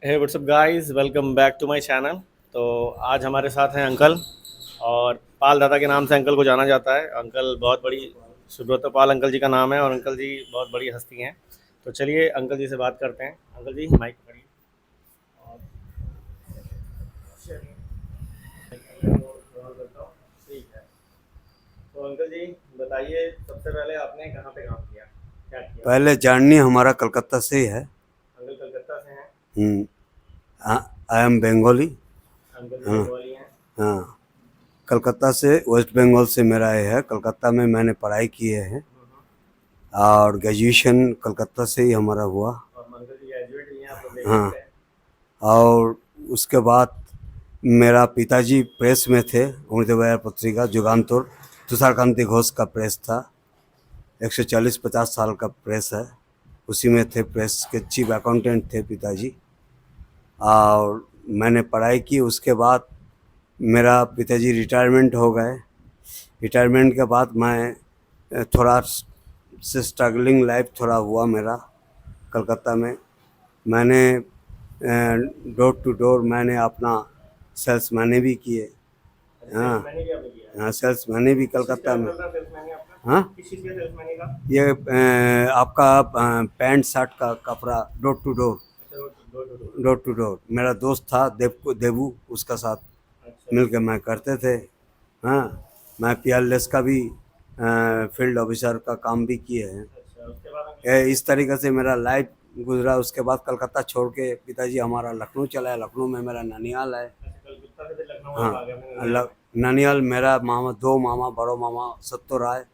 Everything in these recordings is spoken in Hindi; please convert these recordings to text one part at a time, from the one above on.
Hey what's up guys, welcome back to my channel. तो आज हमारे साथ हैं अंकल। और पाल दादा के नाम से अंकल को जाना जाता है। अंकल बहुत बड़ी सुब्रतो पाल अंकल जी का नाम है और अंकल जी बहुत बड़ी हस्ती हैं। तो चलिए अंकल जी से बात करते हैं। अंकल जी माइक पकड़िए। और चलिए, करता हूँ। ठीक है। तो अंकल जी बताइए, सबसे पहले आपने कहाँ पे काम किया, क्या किया? पहले जर्नी हमारा कलकत्ता से ही है। अंकल कलकत्ता से हैं। हम्म, आई एम बंगाली। अंकल जी हाँ। बंगाली हैं। हाँ, कलकत्ता से, वेस्ट बंगाल से मेरा ये है। कलकत्ता में मैंने पढ़ाई किए हैं और ग्रेजुएशन कलकत्ता से ही हमारा हुआ। और अंकल जी ग्रेजुएट भी हैं, आप लोग देख हाँ, सकते हैं। और उसके बाद मेरा पिताजी प्रेस में थे। उर्दू पत्रिका जुगानपुर, तुषारकांति घोष का प्रेस था। 140-50 साल का प्रेस है, उसी में थे। प्रेस के चीफ अकाउंटेंट थे पिताजी। और मैंने पढ़ाई की। उसके बाद मेरा पिताजी रिटायरमेंट हो गए। रिटायरमेंट के बाद मैं थोड़ा से स्ट्रगलिंग लाइफ थोड़ा हुआ मेरा कलकत्ता में। मैंने डोर टू डोर मैंने अपना सेल्स मैंने भी किए। अच्छा, हाँ। सेल्समैन भी आपने किया है। हाँ, सेल्स मैंने भी किस चीज़ का कलकत्ता में। अंकल था सेल्समैन आपका? हाँ, किस चीज़ का सेल्समैन का? ये आपका पैंट शर्ट का कपड़ा डोर टू डोर। अच्छा, door to door. Door to door मेरा दोस्त था देवू, उसका साथ अच्छा मिल अच्छा। के मैं करते थे। हाँ, मैं पीआरलेस का भी फील्ड ऑफिसर का काम भी किए हैं। अच्छा, उसके बाद अंकल क्या किया? इस तरीके से मेरा लाइफ गुजरा। उसके बाद कलकत्ता छोड़ के पिताजी हमारा लखनऊ चला है। लखनऊ में मेरा ननियाल है। अच्छा, कलकत्ता से फिर लखनऊ हाँ, आप आ गए अपने ननिहाल में। ननियाल मेरा मामा, दो मामा, बड़ो मामा सत्तो राय,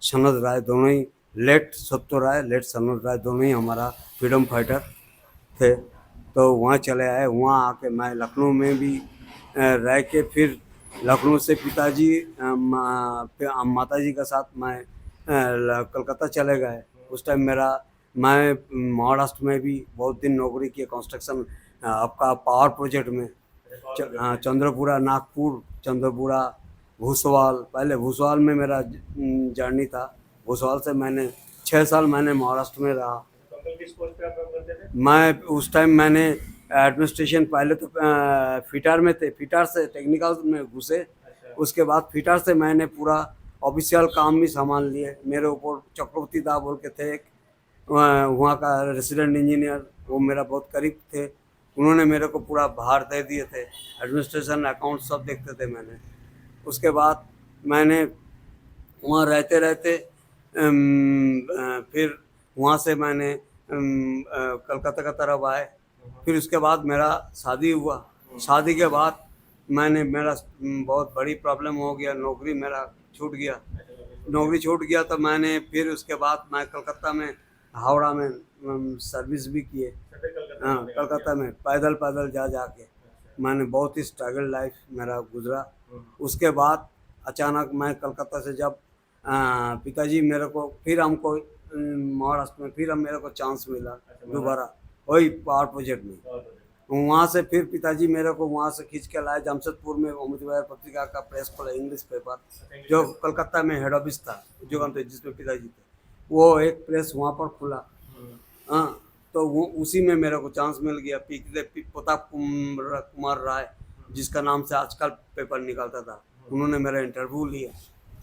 सनद राय, दोनों ही लेट सत्तो राय, लेट सनद राय, दोनों ही हमारा फ्रीडम फाइटर थे। तो वहाँ चले आए। वहाँ आके मैं लखनऊ में भी रह के फिर लखनऊ से पिताजी माताजी के साथ मैं कलकत्ता चले गए। उस टाइम मेरा मैं महाराष्ट्र में भी बहुत दिन नौकरी की, कंस्ट्रक्शन आपका पावर प्रोजेक्ट में। अच्छा, पावर प्रोजेक्ट में। चंद्रपुरा, नागपुर, चंद्रपुरा, भूसवाल। पहले भूसवाल में मेरा जर्नी था। भूसवाल से मैंने 6 साल मैंने महाराष्ट्र में रहा। तो अंकल किस पोस्ट पे आप काम करते थे? मैं उस टाइम मैंने एडमिनिस्ट्रेशन, पहले तो फिटार में थे। फिटार से टेक्निकल में घुसे। अच्छा उसके बाद फिटार से मैंने पूरा ऑफिशियल काम भी संभाल लिए। मेरे ऊपर चक्रवर्ती दा बोल के थे एक, वहाँ का रेसिडेंट इंजीनियर, वो मेरा बहुत करीब थे। उन्होंने मेरे को पूरा भार दे दिए थे। एडमिनिस्ट्रेशन, अकाउंट सब देखते थे मैंने। उसके बाद मैंने वहाँ रहते रहते फिर वहाँ से मैंने कलकत्ता का तरफ आए। फिर उसके बाद मेरा शादी हुआ। शादी के बाद मैंने मेरा बहुत बड़ी प्रॉब्लम हो गया। नौकरी मेरा छूट गया। अच्छा, नौकरी छूट गया। नौकरी छूट गया तो मैंने फिर उसके बाद मैं कलकत्ता में, हावड़ा में सर्विस भी किए। अच्छा, फिर कलकत्ता में हाँ, आपने काम किया। कलकत्ता में पैदल पैदल जा जा के अच्छा। मैंने बहुत ही स्ट्रगल लाइफ मेरा गुजरा। हम्म। उसके बाद अचानक मैं कलकत्ता से जब पिताजी मेरे को फिर हमको महाराष्ट्र में फिर हम मेरे को चांस मिला अच्छा, दोबारा, महाराष्ट्र। वही पावर प्रोजेक्ट में। पावर प्रोजेक्ट वहाँ से फिर पिताजी मेरे को वहाँ से खींच के लाए जमशेदपुर में। उम्मीदवार पत्रिका का प्रेस खोला, इंग्लिश पेपर, में। अच्छा, इंग्लिश जो पेपर। कलकत्ता में हेड ऑफिस था, जो जिसमें पिताजी थे। वो एक प्रेस वहाँ पर खुला। हम्म। हाँ, तो वो उसी में मेरे को चांस मिल गया। प्रताप कुमार राय, जिसका नाम से आजकल पेपर निकलता था, उन्होंने मेरा इंटरव्यू लिया।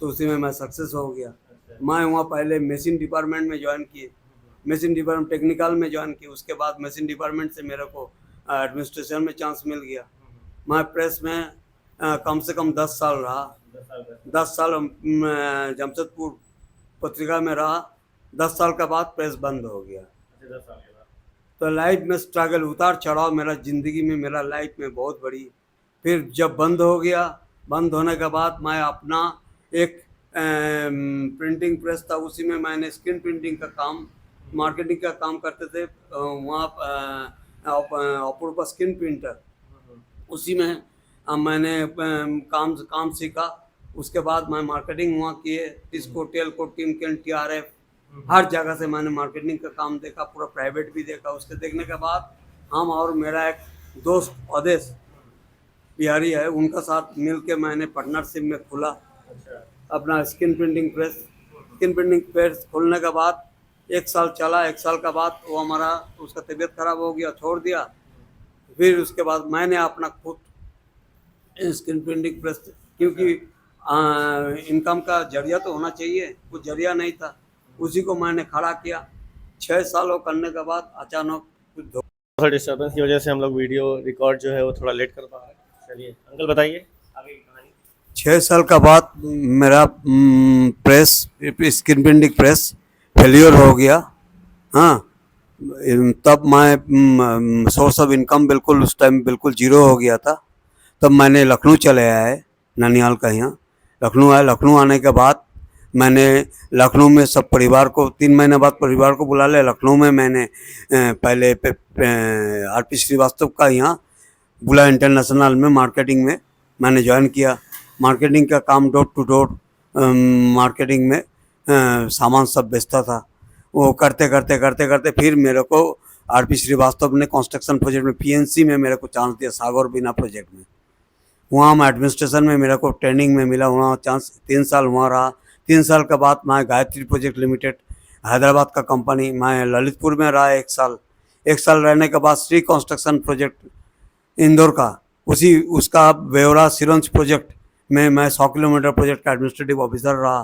तो उसी में मैं सक्सेस हो गया। अच्छा। मैं वहाँ पहले मशीन डिपार्टमेंट में ज्वाइन किए। मशीन डिपार्टमेंट टेक्निकल में ज्वाइन किया। उसके बाद मशीन डिपार्टमेंट से मेरे को एडमिनिस्ट्रेशन में चांस मिल गया। मैं प्रेस में कम से कम 10 साल रहा। 10 साल का। 10 साल जमशेदपुर पत्रिका में रहा। 10 साल के बाद प्रेस बंद हो गया। अच्छा, 10 साल के बाद। तो लाइफ में स्ट्रगल, उतार चढ़ाव मेरा ज़िंदगी में, मेरा लाइफ में बहुत बड़ी। फिर जब बंद हो गया, बंद होने के बाद मैं अपना एक प्रिंटिंग प्रेस था, उसी में मैंने स्क्रीन प्रिंटिंग का काम, मार्केटिंग का काम करते थे। वहाँ अपूर्वा स्क्रीन प्रिंटर, उसी में मैंने काम काम सीखा। उसके बाद मैं मार्केटिंग वहाँ किए। टिस्को, टेलको, टिमकेन, टीआरएफ, हर जगह से मैंने मार्केटिंग का काम देखा, पूरा प्राइवेट भी देखा। उसके देखने के बाद हम और मेरा एक दोस्त अवधेश बिहारी है, उनका साथ मिल के मैंने पार्टनरशिप में खुला अच्छा। अपना screen printing press. Screen printing press खोलने के बाद 1 साल चला। 1 साल के बाद वो हमारा, उसका तबीयत खराब हो गया, छोड़ दिया। फिर उसके बाद मैंने अपना खुद स्क्रीन प्रिंटिंग प्रेस, क्योंकि इनकम का जरिया तो होना चाहिए, कुछ जरिया नहीं था, उसी को मैंने खड़ा किया। 6 सालों करने के बाद अचानक कुछ थोड़ा डिस्टर्बेंस की वजह से हम लोग वीडियो रिकॉर्ड जो है वो थोड़ा लेट कर पा रहे हैं। चलिए अंकल बताइए आगे की कहानी। 6 साल का बाद मेरा press screen printing press failure हो गया। हाँ, तब मैं सोर्स ऑफ इनकम बिल्कुल उस टाइम बिल्कुल जीरो हो गया था। तब मैंने लखनऊ चले आए, ननिहाल का यहाँ लखनऊ आए। लखनऊ आने के बाद मैंने लखनऊ में सब परिवार को 3 महीने बाद परिवार को बुला लिया। लखनऊ में मैंने पहले आरपी श्रीवास्तव का यहाँ बुला इंटरनेशनल में मार्केटिंग में मैंने ज्वाइन किया। मार्केटिंग का काम डोर टू डोर मार्केटिंग में सामान सब बेचता था। वो करते करते करते करते फिर मेरे को आरपी श्रीवास्तव ने कंस्ट्रक्शन प्रोजेक्ट में पीएनसी में मेरे को चांस दिया, सागर बिना प्रोजेक्ट में। वहाँ मैं एडमिनिस्ट्रेशन में मेरे को ट्रेनिंग में मिला, वहाँ चांस 3 साल वहाँ रहा। 3 साल के बाद मैं गायत्री प्रोजेक्ट लिमिटेड हैदराबाद का कंपनी, मैं ललितपुर में रहा 1 साल। 1 साल रहने के बाद श्री कंस्ट्रक्शन प्रोजेक्ट इंदौर का, उसी उसका ब्यौरा सिरंज प्रोजेक्ट में मैं 100 किलोमीटर प्रोजेक्ट का एडमिनिस्ट्रेटिव ऑफिसर रहा।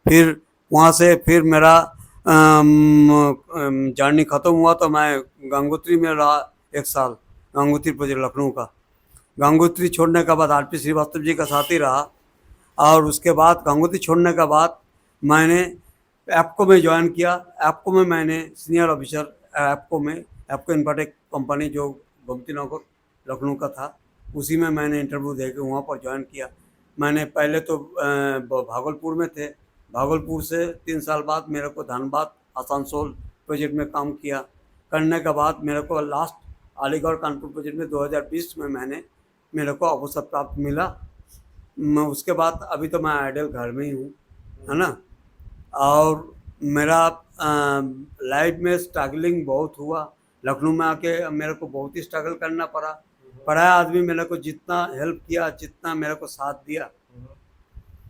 फिर वहाँ से फिर मेरा जर्नी ख़त्म हुआ तो मैं गंगोत्री में रहा 1 साल, गंगोत्री प्रोजेक्ट लखनऊ का। गंगोत्री छोड़ने के बाद आरपी श्रीवास्तव जी का साथी रहा। और उसके बाद गंगोत्री छोड़ने के बाद मैंने एप्को में ज्वाइन किया। एप्को में मैंने सीनियर ऑफिसर एप्को इन्फाटेक कंपनी जो गोमती नगर लखनऊ का था, उसी में मैंने इंटरव्यू दे के वहाँ पर ज्वाइन किया। मैंने पहले तो भागलपुर में थे, भागलपुर से 3 साल बाद मेरे को धनबाद आसनसोल प्रोजेक्ट में काम किया। करने के बाद मेरे को लास्ट अलीगढ़ कानपुर प्रोजेक्ट में 2020 में मेरे को अवसर प्राप्त मिला। उसके बाद अभी तो मैं आइडियल घर में ही हूँ, है ना। और मेरा लाइफ में स्ट्रगलिंग बहुत हुआ। लखनऊ में आके मेरे को बहुत ही स्ट्रगल करना पड़ा। पढ़ाया आदमी मेरे को जितना हेल्प किया, जितना मेरे को साथ दिया,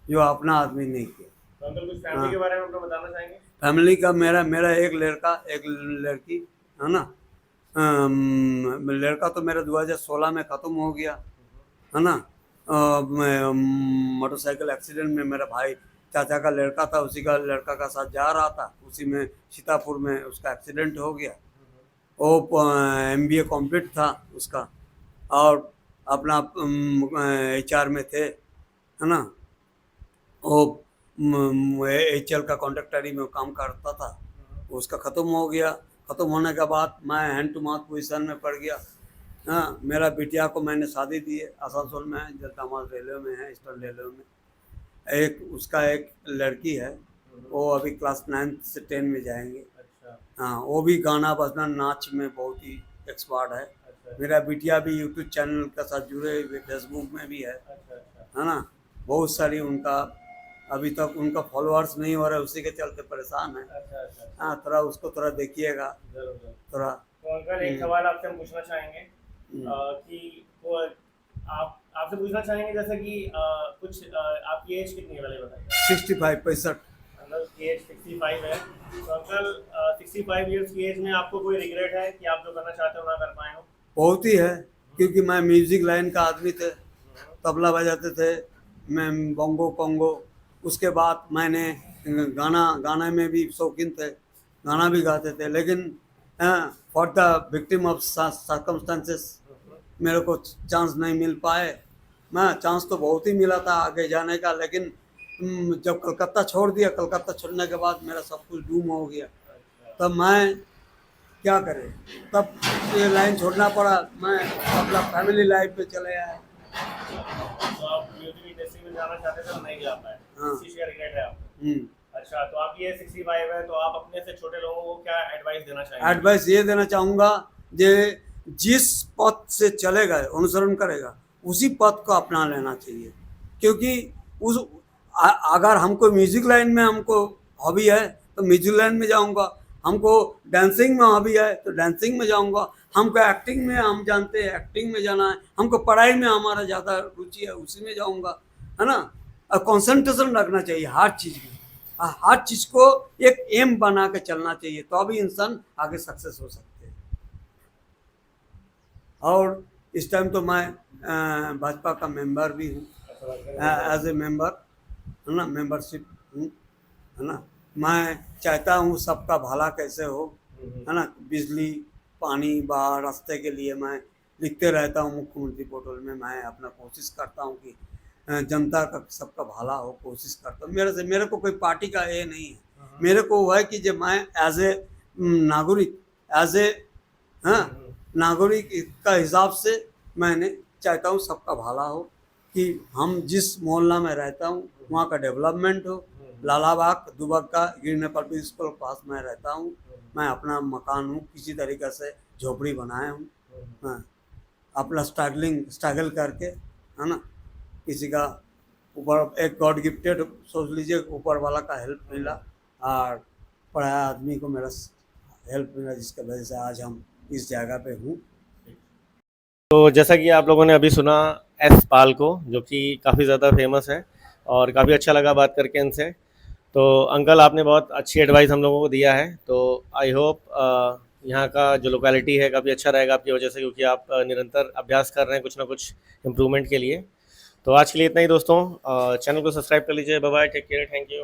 जो अपना आदमी नहीं किया। तो अंकल कुछ फैमिली के बारे में आपको बताना चाहेंगे? फैमिली का मेरा एक लड़का एक लड़की, है ना। लड़का तो मेरा 2016 में ख़त्म हो गया, है ना। मोटरसाइकिल एक्सीडेंट में मेरा भाई चाचा का लड़का था, उसी का लड़का का साथ जा रहा था, उसी में सीतापुर में उसका एक्सीडेंट हो गया। वो MBA कंप्लीट था उसका, और अपना HR में थे, है ना। वो HL का कॉन्ट्रैक्टरी में काम करता था, उसका ख़त्म हो गया। ख़त्म होने के बाद मैं हैंड टू माउथ पोजीशन में पड़ गया। हाँ, मेरा बिटिया को मैंने शादी दी है, आसनसोल में है, जलदामाल रेलवे में है, ईस्टर्न रेलवे में। उसका एक लड़की है, वो अभी क्लास 9 से 10 में जाएंगे। हाँ, वो भी गाना बजना नाच में बहुत ही एक्सपर्ट है। मेरा बिटिया भी यूट्यूब चैनल के साथ जुड़े हुए, फेसबुक में भी है ना। बहुत सारी उनका अभी तक उनका फॉलोअर्स नहीं हो रहा है, उसी के चलते परेशान है। हाँ, थोड़ा उसको थोड़ा देखिएगा थोड़ा। तो अंकल एक सवाल आपसे हम पूछना चाहेंगे कि वो आपसे पूछना चाहेंगे जैसे कि कुछ आपकी एज कितनी है पहले बताइए। 65 अंकल की एज 65 है। तो अंकल 65 ईयर्स की एज में आपको कोई रिग्रेट है कि आप जो करना चाहते हो ना कर पाए हो? बहुत ही है, क्योंकि मैं म्यूजिक लाइन का आदमी थे, तबला बजाते थे, मैं बोंगो कोंगो। उसके बाद मैंने गाना में भी शौकीन थे, गाना भी गाते थे। लेकिन for the victim of circumstances मेरे को चांस नहीं मिल पाए। मैं चांस तो बहुत ही मिला था आगे जाने का, लेकिन जब कलकत्ता छोड़ दिया, कलकत्ता छोड़ने के बाद मेरा सब कुछ डूम हो गया। तब मैं क्या करे, तब ये लाइन छोड़ना पड़ा। मैं अपना फैमिली लाइफ पे चले आए। तो आप म्यूजिक इंडस्ट्री में जाना चाहते थे तो नहीं जा पाए, हाँ। इसी का रिग्रेट है आपको? अच्छा, तो आपकी एज 65 है, तो आप अपने से छोटे लोगों को क्या एडवाइस देना चाहेंगे? एडवाइस ये देना चाहूँगा, जे जिस पथ से चलेगा अनुसरण करेगा, उसी पथ को अपना लेना चाहिए। क्योंकि अगर हमको म्यूजिक लाइन में हमको हॉबी है तो म्यूजिक लाइन में जाऊँगा, हमको डांसिंग में हॉबी है तो डांसिंग में जाऊँगा, हमको एक्टिंग में हम जानते हैं एक्टिंग में जाना है, हमको पढ़ाई में हमारा ज़्यादा रुचि है उसी में जाऊँगा, है ना। कंसंट्रेशन रखना चाहिए हर चीज़ में, हर चीज़ को एक एम बना के चलना चाहिए, तो अभी इंसान आगे सक्सेस हो सकते हैं। और इस टाइम तो मैं भाजपा का मेंबर भी हूँ, एज ए मेंबर, है ना, मेंबरशिप हूँ, है ना। मैं चाहता हूँ सबका भला कैसे हो, है ना। बिजली, पानी, बाढ़, रास्ते के लिए मैं लिखते रहता हूँ मुख्यमंत्री पोर्टल में। मैं अपना कोशिश करता हूँ कि जनता का सबका भला हो, कोशिश करता हूँ। मेरे को कोई पार्टी का ये नहीं है, मेरे को वो है कि जब मैं एज ए नागरिक, एज ए, हाँ, नागरिक का हिसाब से मैंने चाहता हूँ सबका भला हो, कि हम जिस मोहल्ला में रहता हूँ वहाँ का डेवलपमेंट हो। लालाबाग दुबग्गा गिरने पब्लिक स्कूल के पास मैं रहता हूँ, मैं अपना मकान हूँ, किसी तरीके से झोपड़ी बनाया हूँ, हाँ, अपना स्ट्रगल करके, है ना। किसी का ऊपर एक गॉड गिफ्टेड सोच लीजिए, ऊपर वाला का हेल्प मिला और पढ़ाया आदमी को मेरा हेल्प मिला, जिसकी वजह से आज हम इस जगह पे हूँ। तो जैसा कि आप लोगों ने अभी सुना एस पाल को, जो कि काफ़ी ज़्यादा फेमस है, और काफ़ी अच्छा लगा बात करके इनसे। तो अंकल, आपने बहुत अच्छी एडवाइस हम लोगों को दिया है, तो आई होप यहाँ का जो लोकेलिटी है काफ़ी अच्छा रहेगा आपकी वजह से, क्योंकि आप निरंतर अभ्यास कर रहे हैं कुछ ना कुछ इम्प्रूवमेंट के लिए। तो आज के लिए इतना ही दोस्तों, चैनल को सब्सक्राइब कर लीजिए। Bye bye, take care, thank you.